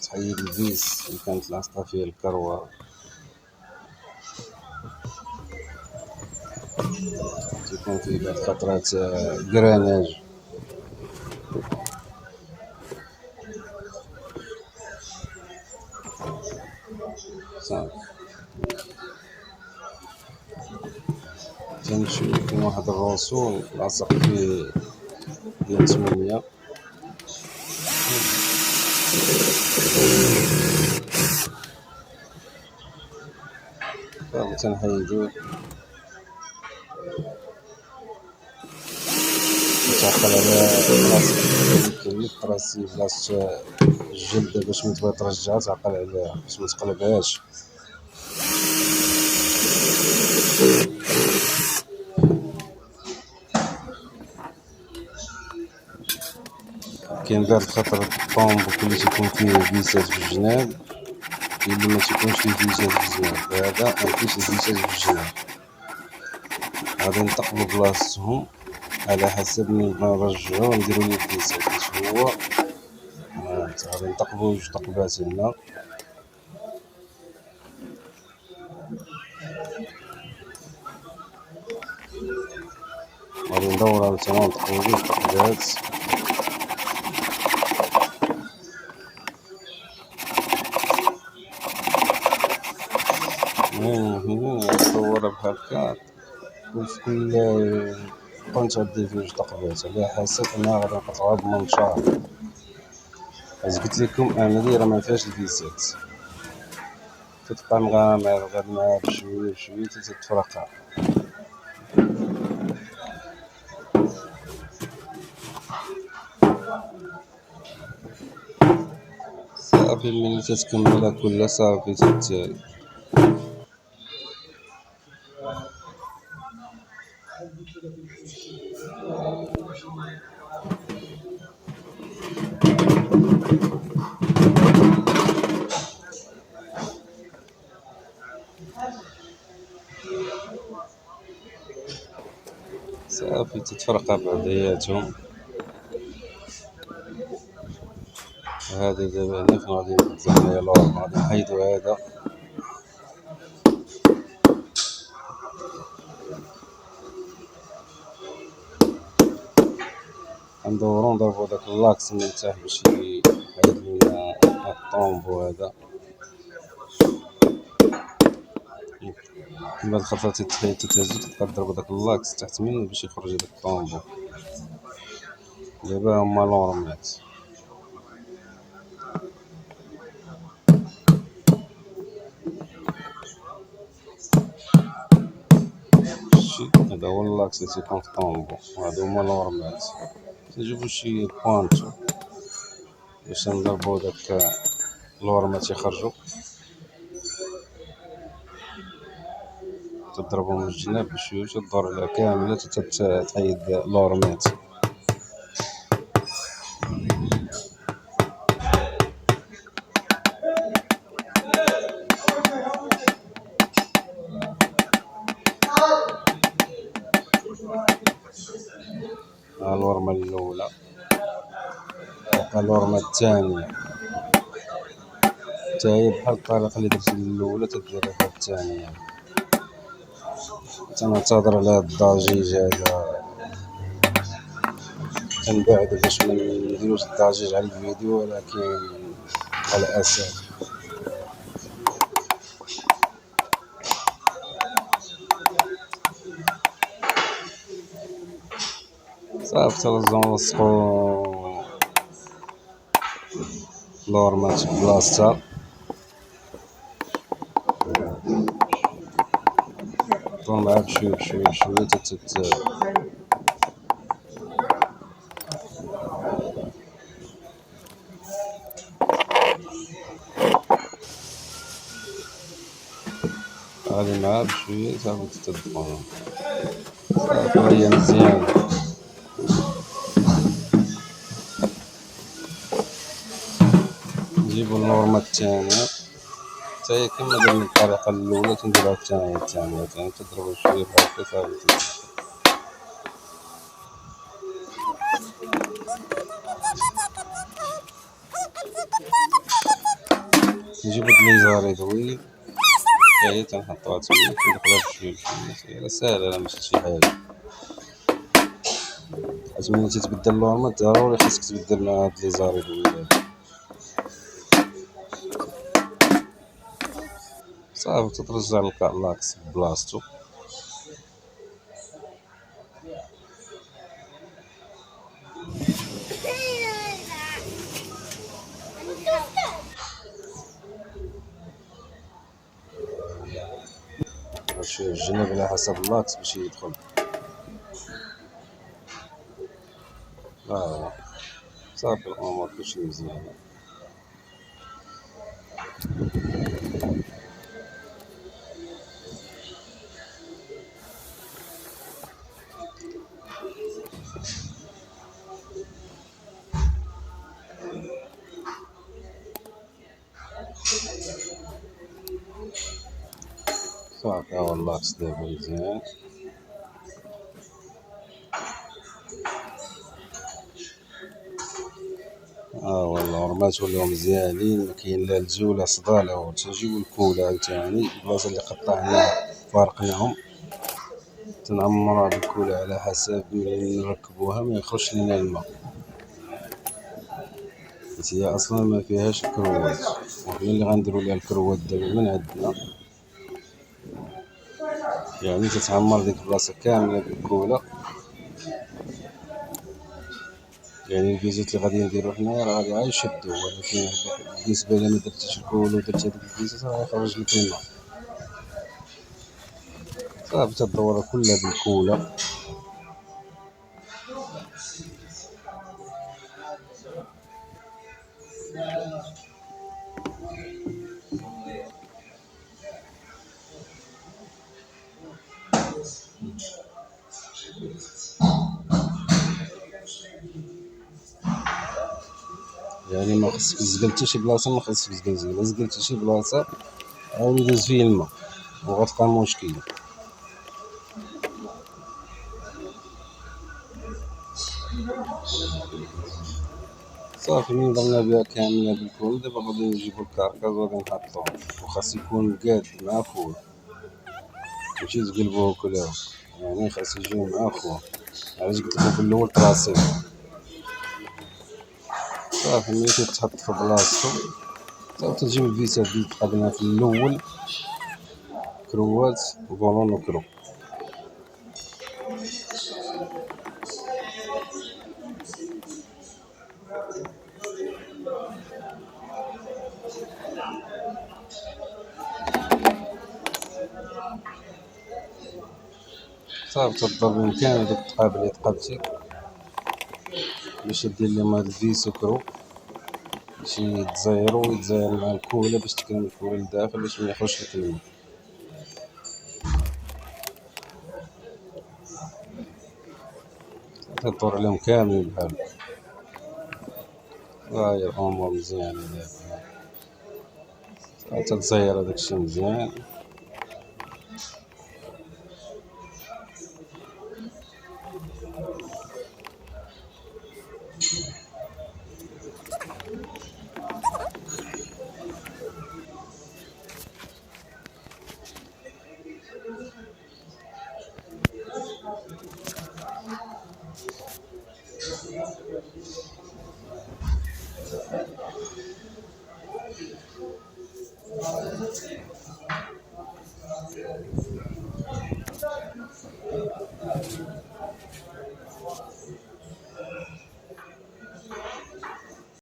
تحيد الفيس اللي كانت لاصقة فيه الكروة، تكون فيه بعد فترات كراناج. صافي تنمشيو كاين واحد الروسو لاصق فيه ديال 8. صافي تنحيدوه تعقل على بلاصة كاين الطراسي بلاصة الجلدة باش من تبغي ترجعها تعقل عليها باش متقلبهاش. كاين بعض الخطرات الطومبو اللي تيكون فيه فيسات في الجناب، كاين اللي ما تيكونش فيه فيسات في الجناب، هذا مفيش الفيسات في الجناب غادي نتقبلو بلاصتهم على حسب من بغا نرجعو نديرو ليه الفيسات باش هو غادي نتقبلو جوج تقبات هنا. غادي ندور عاوتاني نتقبلو جوج تقبات. المهم ندورها بحال هكا وفي كل بونت غدير فيه جوج تقبات على حسب انها غادي نقطعوها بمنشار. حيت قلت لكم انا دايره ما فيهاش الفيسات، تتبقى مغامر غادي معاها بشويه بشويه حتى تتفرقع. صافي ملي تتكملها كلها صافي صافي تتفرقع بعضياتهم. هذا دابا هنا فين غادي نبدلو هنايا لورما غادي نحيدو هذا ندورو نضربو داك اللاكس من تحت باش يحيد لينا الطومبو هذا. من بعد الخطرة تتحيد تتهز تبقى تضرب داك اللاكس تحت منه باش يخرج داك الطومبو. دابا هما لورمات شتي هذا هو اللاكس اللي تيكون في الطومبو وهادو هما لورمات. تنجيبو شي بوانتو باش نضربو داك لورمات يخرجو، تضربو من الجناب بشويه تدور عليها كاملة حتى تحيد لورمات. ها الورمة الأولى، الورمة الثانية حتى هي بحال الطريقة اللي درت الأولى تديرها في الثانية. تنعتذر على هاد الضجيج هذا، كنبعدو باش منديروش الضجيج على الفيديو ولكن على أسف. صافي تلزم نلصقو لورمات في بلاصتها، دور معاها بشوية بشوية بشوية غادي معاها بشوية صافي تتدخل صافي هي مزيانة. نجيبو النورمة الثانية حتى هي كما درنا الطريقة الأولى تنديروها الثانية تضربو شوية بحال هكا صافي. تجيب هاد ليزار يدوي هي تنحطوها تما كندخلوها بشوية بشوية، ساهلة ماشي شي حاجة. حيت ملي تتبدل اللورمات ضروري خاصك تبدل مع هاد ليزار يدوي هادو. صافي تترجع لاكس بلاصتو. باش الجناب على حسب اللاكس باش يدخل. صافي الامور كلشي مزيان. صافي هاهو اللاكس دابا مزيان. هاهو اللورمات ولاو مزيانين، مكاين لا لجو لا صدا لا والو. تنجيبو الكولا عاوتاني البلاصة اللي قطعناها فارقناهم، تنعمروها بالكولا على حسب ملي نركبوها ميخرجش لينا الما، حيت هي اصلا ما فيهاش الكروات. وحنا اللي غنديرو ليها الكروات دابا من عندنا، يعني تتعمر ديك البلاصة كاملة بالكولا. يعني الفيزيت اللي غادي نديرو حنايا راه غادي يشدو، ولكن بالنسبة إلا ما درتيش الكولا ودرتي هاديك الفيزيت راه غيخرج لك الما. صافي تدورها كلها بالكولا. يعني ما خصك تزقل حتى شي بلاصة، ما خصك تزقل، إلا زقلتي شي بلاصة عاود يدوز فيه الما وغتلقى مشكل. صافي ملي ضربنا بها كاملة بالكولا دابا غادي نجيبو الكركاز وغادي نحطوه، وخاص يكون قاد مع خوه ماشي تقلبوه كل هاك، يعني خاص يجيو مع خوه. علاش قلت لكم في الاول طراسيل. صافي ملي تتحط في بلاصتو صافي تجيب الفيسات اللي تقدنا في الاول، كروات وبالون وكرو. صافي تضرب من كامل دوك التقابل اللي تقابتي باش دير لهم هاد الفيس وكرو باش يتزاير مع الكولا باش تكرم الكولا لداخل باش ميخرجش لك الما. تدور عليهم كاملين بحال هكا. هاهي الامور مزيانة دابا، تتزاير هداك الشي مزيان.